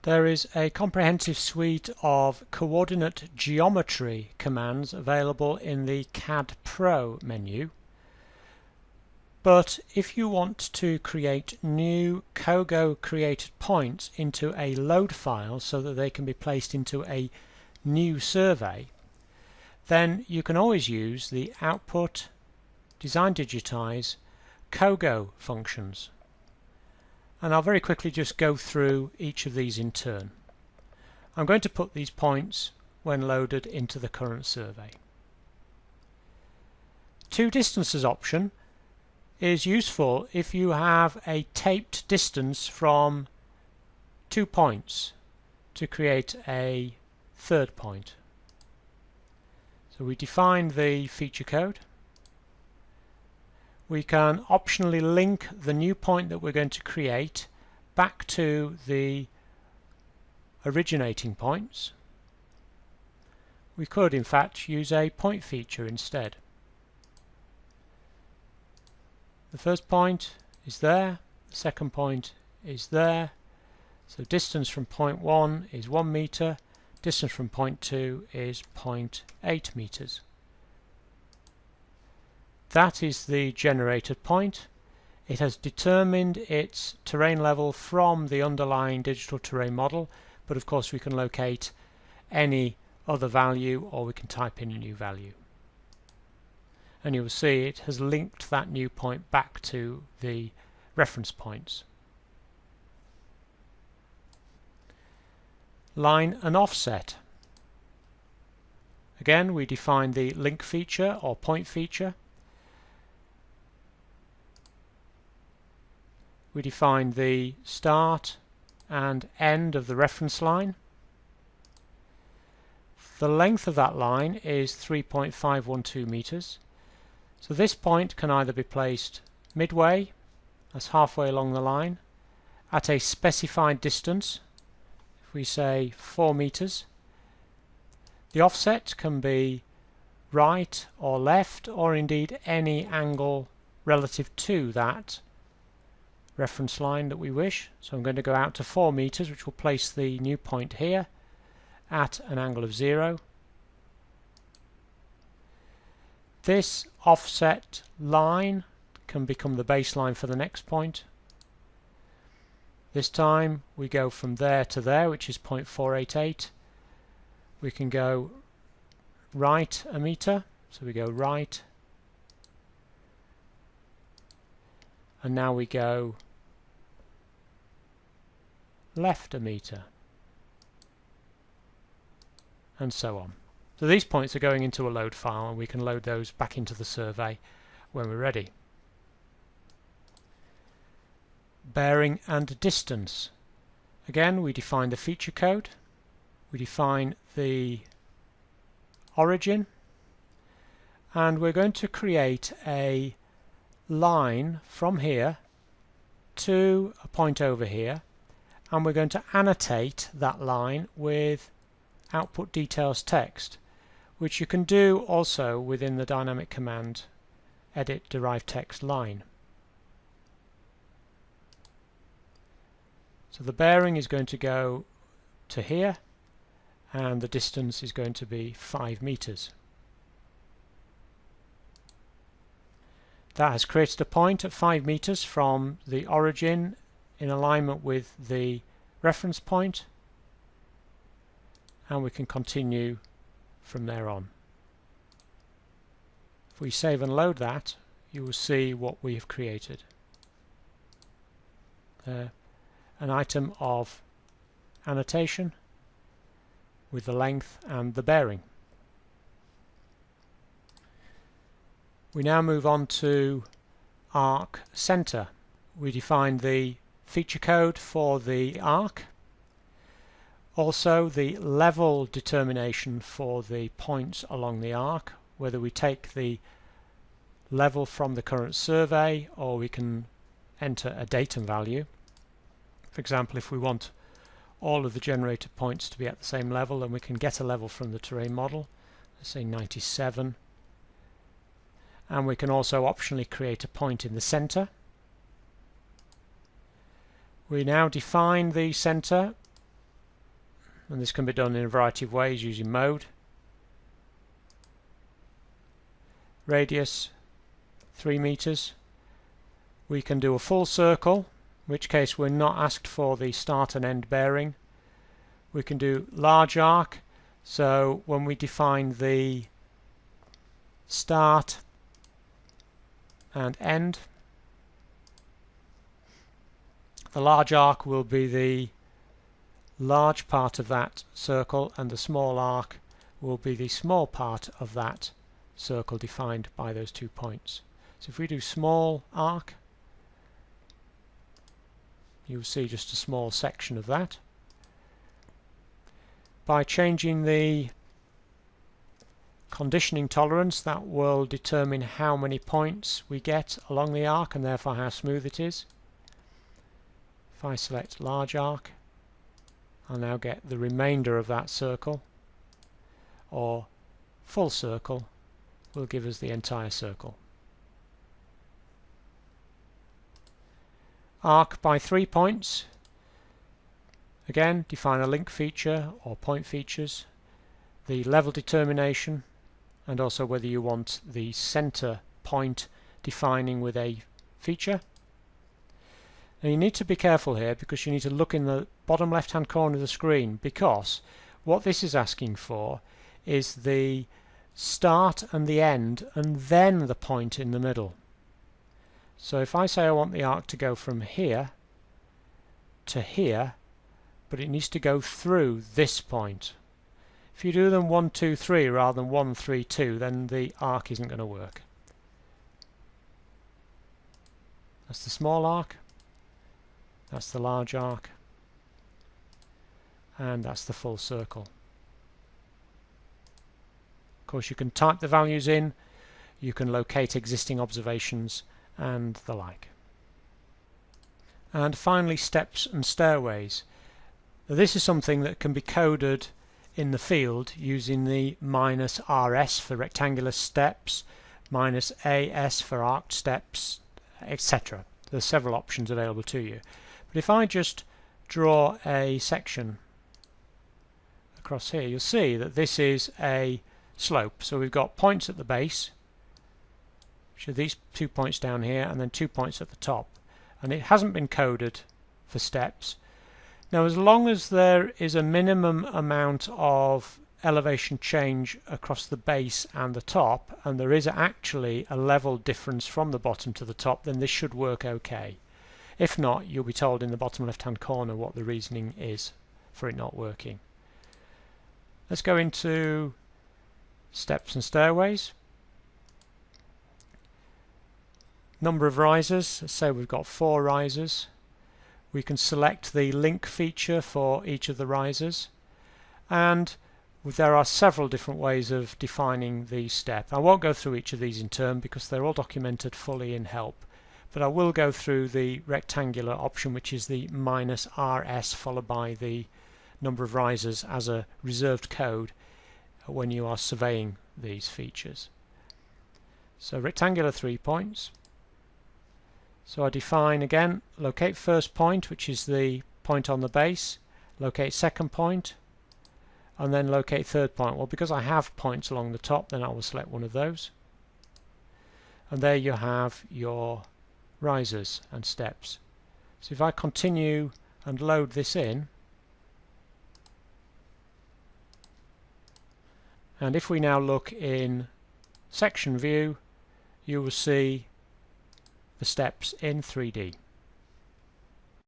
There is a comprehensive suite of coordinate geometry commands available in the CAD Pro menu. But if you want to create new CoGo created points into a load file so that they can be placed into a new survey, then you can always use the Output, Design Digitize, CoGo functions. And I'll very quickly just go through each of these in turn. I'm going to put these points when loaded into the current survey. To distances option is useful if you have a taped distance from 2 points to create a third point. So we define the feature code. We can optionally link the new point that we're going to create back to the originating points. We could in fact use a point feature instead. The first point is there, the second point is there, so distance from point 1 is 1 meter, distance from point 2 is 0.8 meters. That is the generated point. It has determined its terrain level from the underlying digital terrain model, but of course we can locate any other value or we can type in a new value. And you will see it has linked that new point back to the reference points. Line and offset. Again, we define the link feature or point feature. We define the start and end of the reference line. The length of that line is 3.512 meters. So this point can either be placed midway, that's halfway along the line, at a specified distance, if we say 4 meters. The offset can be right or left, or indeed any angle relative to that reference line that we wish. So I'm going to go out to 4 meters, which will place the new point here at an angle of 0. This offset line can become the baseline for the next point. This time we go from there to there, which is 0.488. We can go right a meter, so we go right, and now we go left a meter, and so on. So these points are going into a load file and we can load those back into the survey when we're ready. Bearing and distance. Again, we define the feature code, we define the origin, and we're going to create a line from here to a point over here, and we're going to annotate that line with output details text, which you can do also within the dynamic command edit derived text line. So the bearing is going to go to here and the distance is going to be 5 meters. That has created a point at 5 meters from the origin in alignment with the reference point, and we can continue from there on. If we save and load that, you will see what we have created. An item of annotation with the length and the bearing. We now move on to arc center. We define the feature code for the arc, also the level determination for the points along the arc, whether we take the level from the current survey or we can enter a datum value. For example, if we want all of the generated points to be at the same level, then we can get a level from the terrain model, let's say 97, and we can also optionally create a point in the center. We now define the center and this can be done in a variety of ways using mode. Radius 3 meters. We can do a full circle, in which case we're not asked for the start and end bearing. We can do large arc, so when we define the start and end, the large arc will be the large part of that circle and the small arc will be the small part of that circle defined by those 2 points. So if we do small arc, you'll see just a small section of that. By changing the conditioning tolerance, that will determine how many points we get along the arc and therefore how smooth it is. If I select large arc, I'll now get the remainder of that circle, or full circle will give us the entire circle. Arc by 3 points. Again, define a link feature or point features, the level determination, and also whether you want the center point defining with a feature. Now you need to be careful here because you need to look in the bottom left hand corner of the screen, because what this is asking for is the start and the end and then the point in the middle. So if I say I want the arc to go from here to here, but it needs to go through this point. If you do them 1, 2, 3 rather than 1, 3, 2, then the arc isn't going to work. That's the small arc, that's the large arc, and that's the full circle. Of course, you can type the values in, you can locate existing observations and the like. And finally, steps and stairways. Now, this is something that can be coded in the field using the -RS for rectangular steps, -AS for arced steps, etc. There's several options available to you. But if I just draw a section across here, you'll see that this is a slope. So we've got points at the base, which are these 2 points down here, and then 2 points at the top. And it hasn't been coded for steps. Now, as long as there is a minimum amount of elevation change across the base and the top, and there is actually a level difference from the bottom to the top, then this should work okay. If not, you'll be told in the bottom left hand corner what the reasoning is for it not working. Let's go into steps and stairways. Number of risers. Let's say we've got 4 risers. We can select the link feature for each of the risers, and there are several different ways of defining the step. I won't go through each of these in turn because they're all documented fully in help, but I will go through the rectangular option, which is the -RS followed by the number of risers as a reserved code when you are surveying these features. So rectangular 3 points. So I define again, locate first point, which is the point on the base, locate second point, and then locate third point. Well, because I have points along the top, then I will select one of those. And there you have your risers and steps. So if I continue and load this in, and if we now look in section view, you will see the steps in 3D.